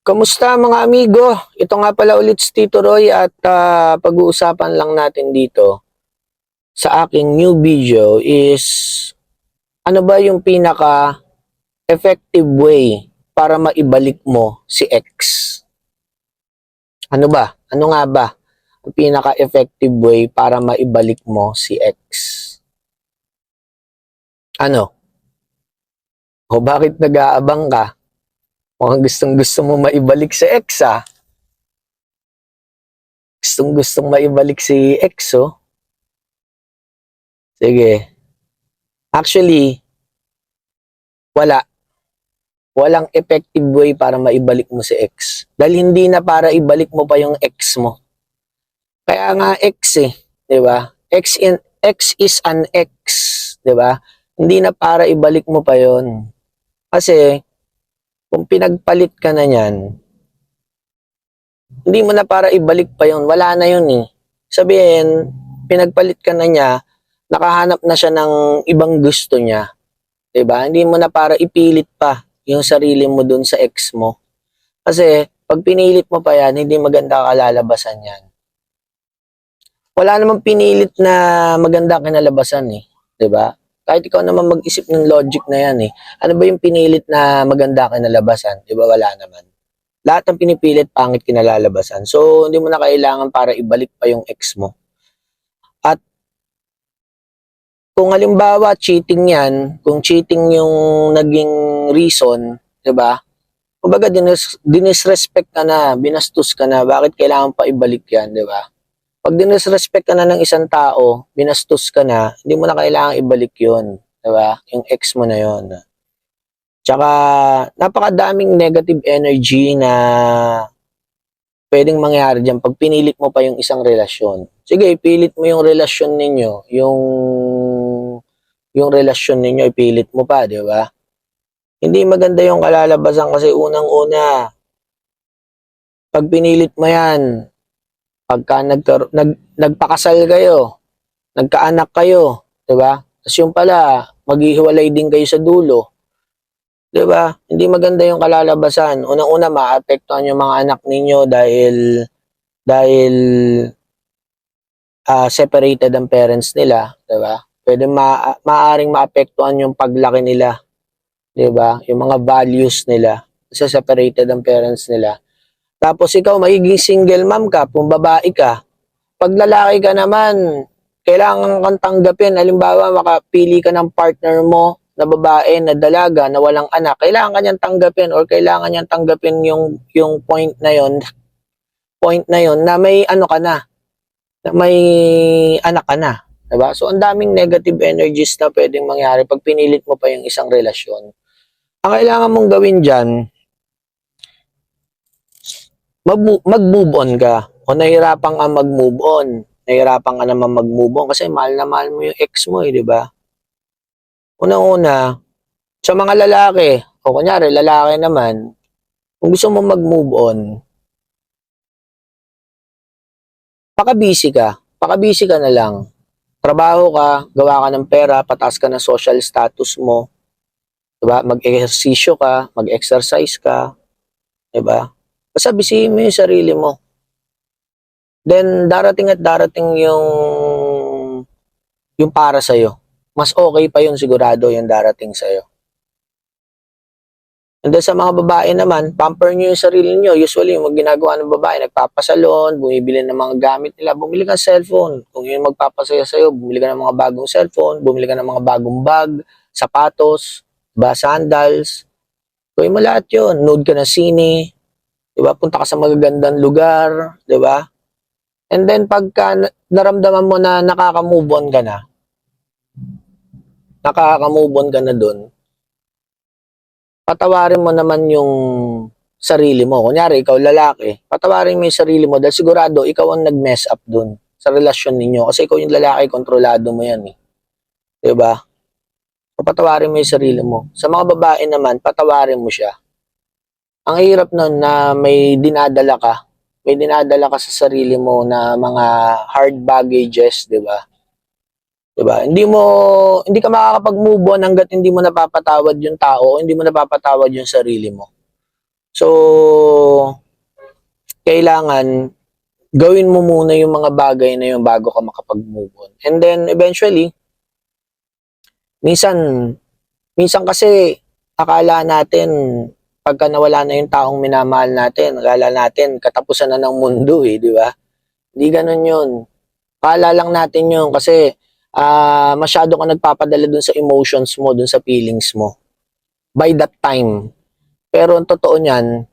Kamusta mga amigo? Ito nga pala ulit si Tito Roy at pag-uusapan lang natin dito sa aking new video is ano ba yung pinaka effective way para maibalik mo si X? Ano ba? Ano nga ba ang pinaka effective way para maibalik mo si X? Ano? O bakit nag-aabang ka? Mukhang gustong-gusto mo maibalik si X ah. Gustong-gustong maibalik si X oh. Sige. Actually, wala. Walang effective way para maibalik mo si X. Dahil hindi na para ibalik mo pa yung X mo. Kaya nga X eh, 'di ba? X is an X, 'di ba? Hindi na para ibalik mo pa 'yon. Kasi kung pinagpalit ka na niyan, hindi mo na para ibalik pa 'yon. Wala na 'yon eh. Sabihin, pinagpalit ka na niya, nakahanap na siya ng ibang gusto niya. 'Di ba? Hindi mo na para ipilit pa yung sarili mo dun sa ex mo. Kasi pag pinilit mo pa yan, hindi maganda kalalabasan yan. Wala namang pinilit na maganda kinalabasan eh, 'di ba? Kahit ikaw naman mag-isip ng logic na yan eh. Ano ba yung pinilit na maganda kinalabasan? 'Di ba wala naman. Lahat ng pinipilit pangit kinalalabasan. So hindi mo na kailangan para ibalik pa yung ex mo. At kung halimbawa cheating 'yan, kung cheating yung naging reason, 'di ba? Kumbaga dinisrespect ka na, binastos ka na, bakit kailangan pa ibalik 'yan, 'di ba? Pag dinisrespect ka na ng isang tao, binastos ka na, hindi mo na kailangang ibalik 'yon, 'di ba? Yung ex mo na 'yon. Tsaka napakadaming negative energy na pwedeng mangyari diyan pag pinilit mo pa yung isang relasyon. Sige, ipilit mo yung relasyon ninyo, yung relasyon ninyo ipilit mo pa, 'di ba? Hindi maganda yung kalalabasan kasi unang-una, pag pinilit mo 'yan, pagka nagpakasal kayo, nagkaanak kayo, 'di ba? Tapos yung pala, maghihiwalay din kayo sa dulo, 'di ba? Hindi maganda yung kalalabasan. Unang-una, maapektuhan yung mga anak ninyo dahil separated ang parents nila, 'di ba? Pwede maaring maapektuhan yung paglaki nila, 'di ba? Yung mga values nila kasi separated ang parents nila. Tapos ikaw magiging single mom ka, kung babae ka. Pag lalaki ka naman, kailangan kang tanggapin. Halimbawa, makapili ka ng partner mo na babae, na dalaga, na walang anak. Kailangan ka niyang tanggapin or kailangan niyang tanggapin yung point na yon na may ano ka na may anak ka na. Diba? So, ang daming negative energies na pwedeng mangyari pag pinilit mo pa yung isang relasyon. Ang kailangan mong gawin dyan, mag-move on ka. O nahirapan ka mag-move on. Nahirapan ka naman mag-move on kasi mahal na mahal mo yung ex mo eh, di ba? Unang-una, sa mga lalaki, o kunyari, lalaki naman, kung gusto mo mag-move on, pakabisi ka na lang. Trabaho ka, gawa ka ng pera, pataas ka ng social status mo, diba? Mag-ehersisyo ka, mag-exercise ka, diba? Basta bisihin mo yung sarili mo. Then, darating at darating yung para sa'yo. Mas okay pa yun sigurado yung darating sa'yo. And then, sa mga babae naman, pamper nyo yung sarili nyo. Usually, yung ginagawa ng babae, nagpapasalon, bumibili ng mga gamit nila, bumili ka ng cellphone. Kung yun magpapasaya sa'yo, bumili ka ng mga bagong cellphone, bumili ka ng mga bagong bag, sapatos, diba, sandals. Gawin mo lahat yun. Nood ka ng sine, diba? Punta ka sa magagandang lugar, diba? And then, pagka naramdaman mo na nakaka-move on ka na dun, patawarin mo naman yung sarili mo. Kunyari, ikaw lalaki, patawarin mo yung sarili mo dahil sigurado ikaw ang nag-mess up dun sa relasyon ninyo. Kasi ikaw yung lalaki, kontrolado mo yan eh. Diba? So, patawarin mo yung sarili mo. Sa mga babae naman, patawarin mo siya. Ang hirap nun na may dinadala ka sa sarili mo na mga hard baggages, diba? Diba? Hindi ka makakapag-move on hangga't hindi mo napapatawad yung tao o hindi mo napapatawad yung sarili mo. So, kailangan gawin mo muna yung mga bagay na yun bago ka makapag-move on. And then, eventually, minsan, minsan kasi, akala natin, pagka nawala na yung taong minamahal natin, akala natin, katapusan na ng mundo di ba? Hindi ganun yun. Akala lang natin yun kasi, masyado ka nagpapadala dun sa emotions mo, dun sa feelings mo. By that time. Pero ang totoo niyan,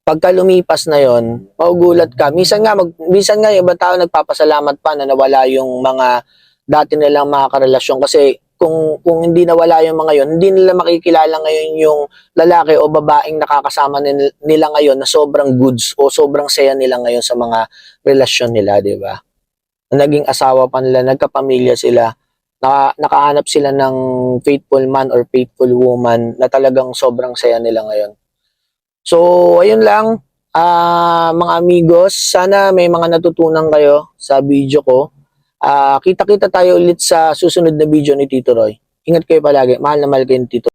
pagka lumipas na yon, magugulat ka. Minsan nga yung ibang tao nagpapasalamat pa na nawala yung mga dati nilang mga karelasyon kasi kung hindi nawala yung mga yon, hindi nila makikilala ngayon yung lalaki o babaeng nakakasama nila ngayon na sobrang goods o sobrang saya nila ngayon sa mga relasyon nila, di ba? Naging asawa pa nila, nagkapamilya sila, nakahanap sila ng faithful man or faithful woman na talagang sobrang saya nila ngayon. So, ayun lang, mga amigos, sana may mga natutunan kayo sa video ko. Kita-kita tayo ulit sa susunod na video ni Tito Roy. Ingat kayo palagi. Mahal na mahal kayo ni Tito.